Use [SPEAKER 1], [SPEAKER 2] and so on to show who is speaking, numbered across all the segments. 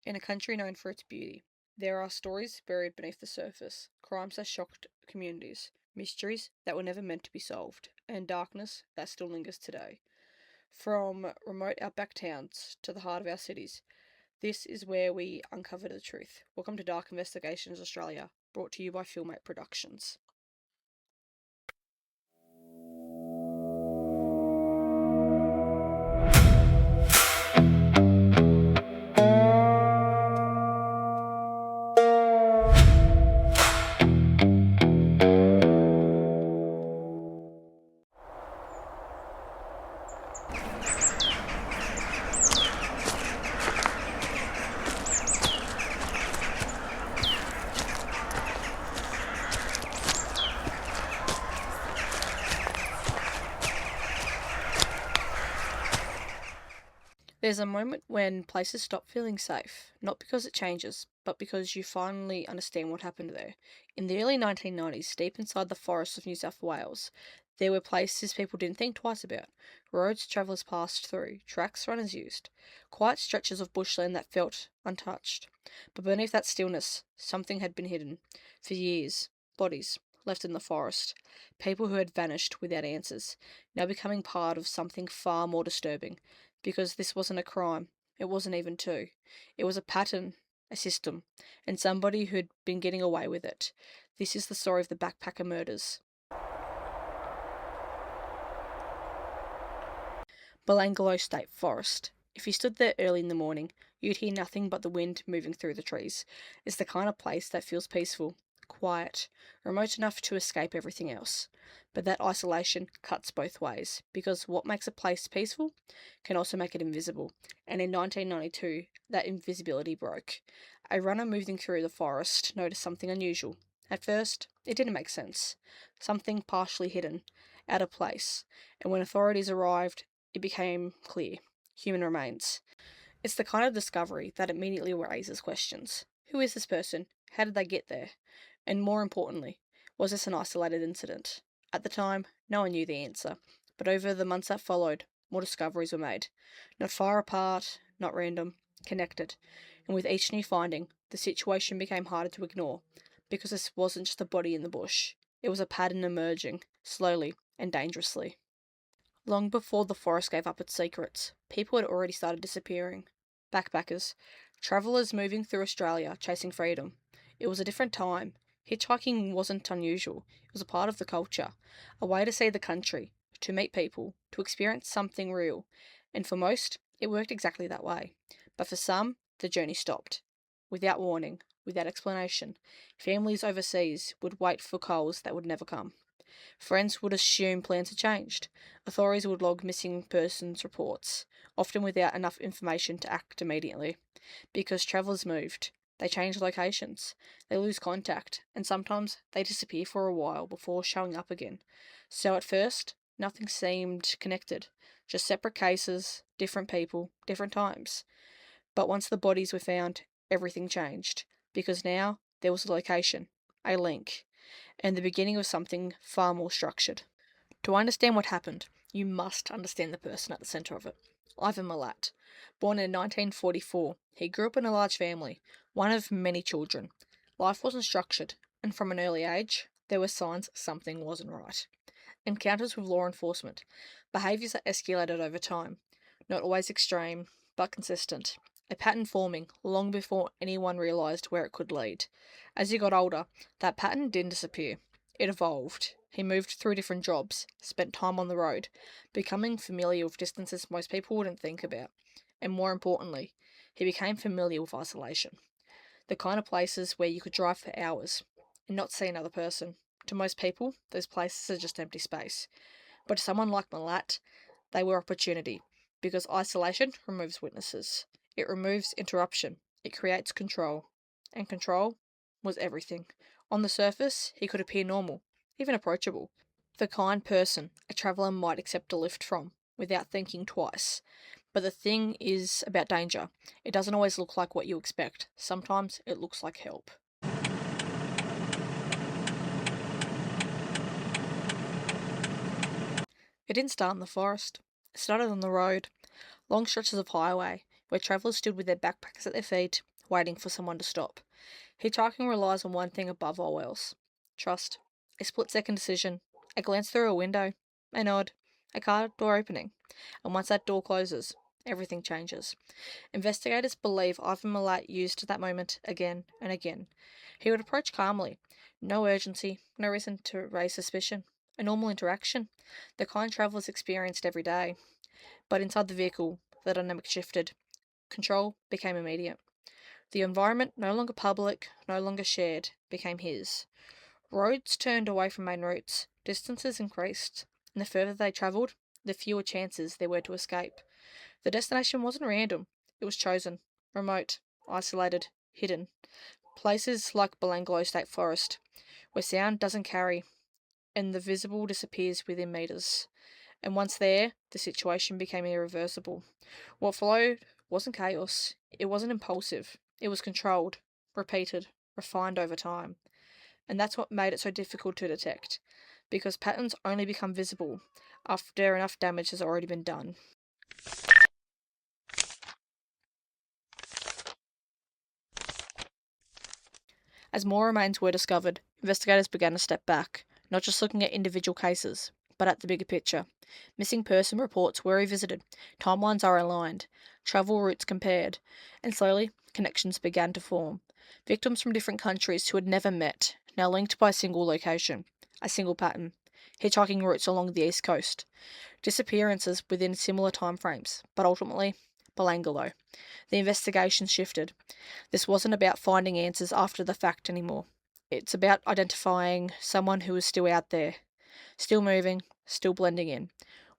[SPEAKER 1] In a country known for its beauty, there are stories buried beneath the surface, crimes that shocked communities, mysteries that were never meant to be solved, and darkness that still lingers today. From remote outback towns to the heart of our cities, this is where we uncover the truth. Welcome to Dark Investigations Australia, brought to you by Filmmate Productions. There's a moment when places stop feeling safe, not because it changes, but because you finally understand what happened there. In the early 1990s, deep inside the forests of New South Wales, there were places people didn't think twice about. Roads travellers passed through, tracks runners used, quiet stretches of bushland that felt untouched. But beneath that stillness, something had been hidden. For years, bodies left in the forest, people who had vanished without answers, now becoming part of something far more disturbing because this wasn't a crime. It wasn't even two. It was a pattern, a system, and somebody who'd been getting away with it. This is the story of the backpacker murders. Belanglo State Forest. If you stood there early in the morning, you'd hear nothing but the wind moving through the trees. It's the kind of place that feels peaceful, quiet, remote enough to escape everything else. But that isolation cuts both ways, because what makes a place peaceful can also make it invisible. And in 1992, that invisibility broke. A runner moving through the forest noticed something unusual. At first, it didn't make sense. Something partially hidden, out of place. And when authorities arrived, it became clear. Human remains. It's the kind of discovery that immediately raises questions. Who is this person? How did they get there? And more importantly, was this an isolated incident? At the time, no one knew the answer, but over the months that followed, more discoveries were made. Not far apart, not random, connected. And with each new finding, the situation became harder to ignore, because this wasn't just a body in the bush. It was a pattern emerging, slowly and dangerously. Long before the forest gave up its secrets, people had already started disappearing. Backpackers, travellers moving through Australia chasing freedom. It was a different time. Hitchhiking wasn't unusual. It was a part of the culture, a way to see the country, to meet people, to experience something real. And for most, it worked exactly that way. But for some, the journey stopped. Without warning, without explanation. Families overseas would wait for calls that would never come. Friends would assume plans had changed. Authorities would log missing persons reports, often without enough information to act immediately. Because travellers moved, they changed locations, they lose contact, and sometimes they disappear for a while before showing up again. So at first, nothing seemed connected, just separate cases, different people, different times. But once the bodies were found, everything changed, because now there was a location, a link, and the beginning of something far more structured. To understand what happened, you must understand the person at the centre of it. Ivan Milat. Born in 1944, he grew up in a large family, one of many children. Life wasn't structured, and from an early age, there were signs something wasn't right. Encounters with law enforcement, behaviours that escalated over time, not always extreme, but consistent. A pattern forming long before anyone realised where it could lead. As he got older, that pattern didn't disappear. It evolved. He moved through different jobs, spent time on the road, becoming familiar with distances most people wouldn't think about. And more importantly, he became familiar with isolation. The kind of places where you could drive for hours and not see another person. To most people, those places are just empty space. But to someone like Milat, they were opportunity, because isolation removes witnesses. It removes interruption. It creates control. And control was everything. On the surface, he could appear normal, even approachable. The kind person a traveller might accept a lift from, without thinking twice. But the thing is about danger. It doesn't always look like what you expect. Sometimes it looks like help. It didn't start in the forest. It started on the road, long stretches of highway, where travellers stood with their backpacks at their feet, waiting for someone to stop. Hitchhiking relies on one thing above all else: trust. A split-second decision, a glance through a window, a nod, a car door opening. And once that door closes, everything changes. Investigators believe Ivan Milat used that moment again and again. He would approach calmly. No urgency, no reason to raise suspicion. A normal interaction, the kind travellers experienced every day. But inside the vehicle, the dynamic shifted. Control became immediate. The environment, no longer public, no longer shared, became his. Roads turned away from main routes, distances increased, and the further they travelled, the fewer chances there were to escape. The destination wasn't random, it was chosen. Remote, isolated, hidden. Places like Belanglo State Forest, where sound doesn't carry, and the visible disappears within metres. And once there, the situation became irreversible. What followed wasn't chaos, it wasn't impulsive, it was controlled, repeated, refined over time. And that's what made it so difficult to detect, because patterns only become visible after enough damage has already been done. As more remains were discovered, investigators began to step back, not just looking at individual cases, but at the bigger picture. Missing person reports were revisited, timelines are aligned, travel routes compared, and slowly connections began to form. Victims from different countries who had never met, now linked by a single location, a single pattern. Hitchhiking routes along the east coast. Disappearances within similar timeframes, but ultimately, Belanglo. The investigation shifted. This wasn't about finding answers after the fact anymore. It's about identifying someone who is still out there, still moving, still blending in.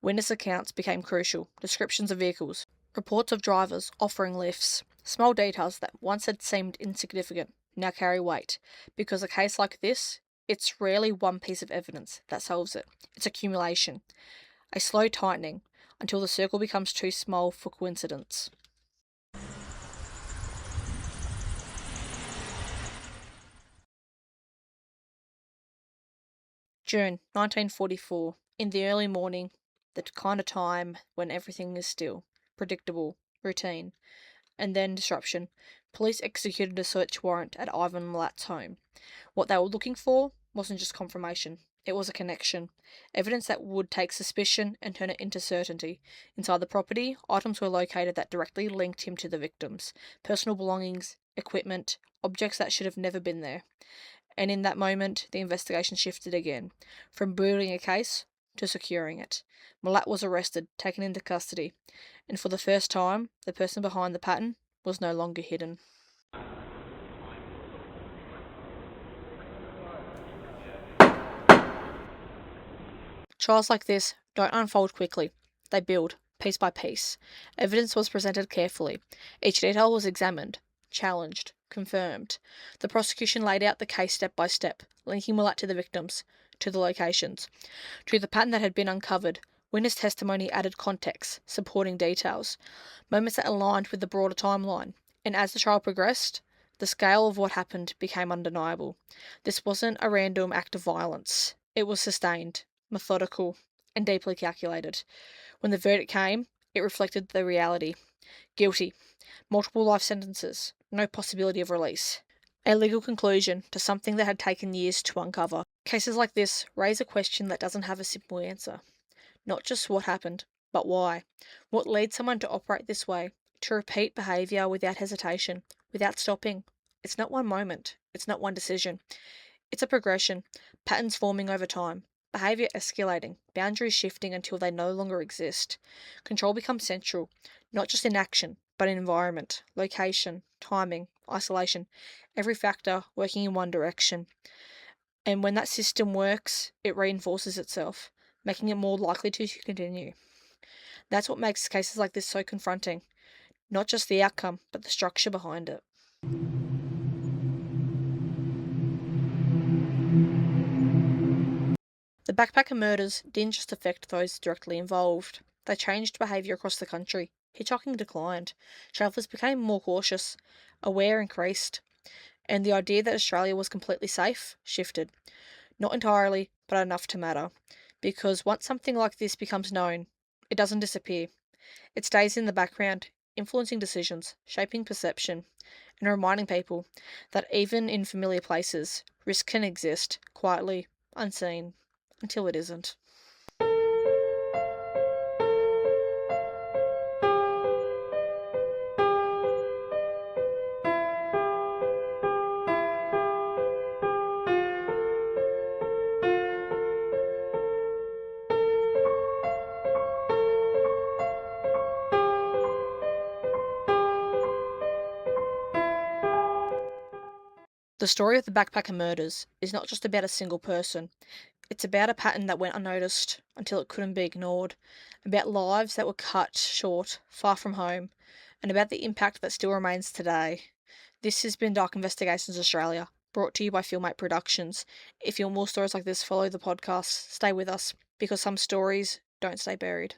[SPEAKER 1] Witness accounts became crucial, descriptions of vehicles, reports of drivers offering lifts. Small details that once had seemed insignificant now carry weight, because a case like this, it's rarely one piece of evidence that solves it. It's accumulation, a slow tightening, until the circle becomes too small for coincidence. June 1944, in the early morning, the kind of time when everything is still, predictable, routine, and then disruption. Police executed a search warrant at Ivan Milat's home. What they were looking for wasn't just confirmation, it was a connection. Evidence that would take suspicion and turn it into certainty. Inside the property, items were located that directly linked him to the victims. Personal belongings, equipment, objects that should have never been there. And in that moment, the investigation shifted again, from building a case to securing it. Milat was arrested, taken into custody, and for the first time, the person behind the pattern was no longer hidden. Trials like this don't unfold quickly. They build, piece by piece. Evidence was presented carefully. Each detail was examined, challenged, confirmed. The prosecution laid out the case step by step, linking Milat to the victims, to the locations, to the pattern that had been uncovered. Witness testimony added context, supporting details, moments that aligned with the broader timeline. And as the trial progressed, the scale of what happened became undeniable. This wasn't a random act of violence. It was sustained, methodical, and deeply calculated. When the verdict came, it reflected the reality. Guilty. Multiple life sentences. No possibility of release. A legal conclusion to something that had taken years to uncover. Cases like this raise a question that doesn't have a simple answer. Not just what happened, but why. What led someone to operate this way? To repeat behaviour without hesitation, without stopping. It's not one moment. It's not one decision. It's a progression. Patterns forming over time. Behaviour escalating, boundaries shifting until they no longer exist. Control becomes central, not just in action, but in environment, location, timing, isolation, every factor working in one direction. And when that system works, it reinforces itself, making it more likely to continue. That's what makes cases like this so confronting. Not just the outcome, but the structure behind it. The backpacker murders didn't just affect those directly involved. They changed behaviour across the country. Hitchhiking declined. Travellers became more cautious. Aware increased. And the idea that Australia was completely safe shifted. Not entirely, but enough to matter. Because once something like this becomes known, it doesn't disappear. It stays in the background, influencing decisions, shaping perception, and reminding people that even in familiar places, risk can exist quietly, unseen, until it isn't. The story of the backpacker murders is not just about a single person. It's about a pattern that went unnoticed until it couldn't be ignored, about lives that were cut short, far from home, and about the impact that still remains today. This has been Dark Investigations Australia, brought to you by Filmmate Productions. If you want more stories like this, follow the podcast, stay with us, because some stories don't stay buried.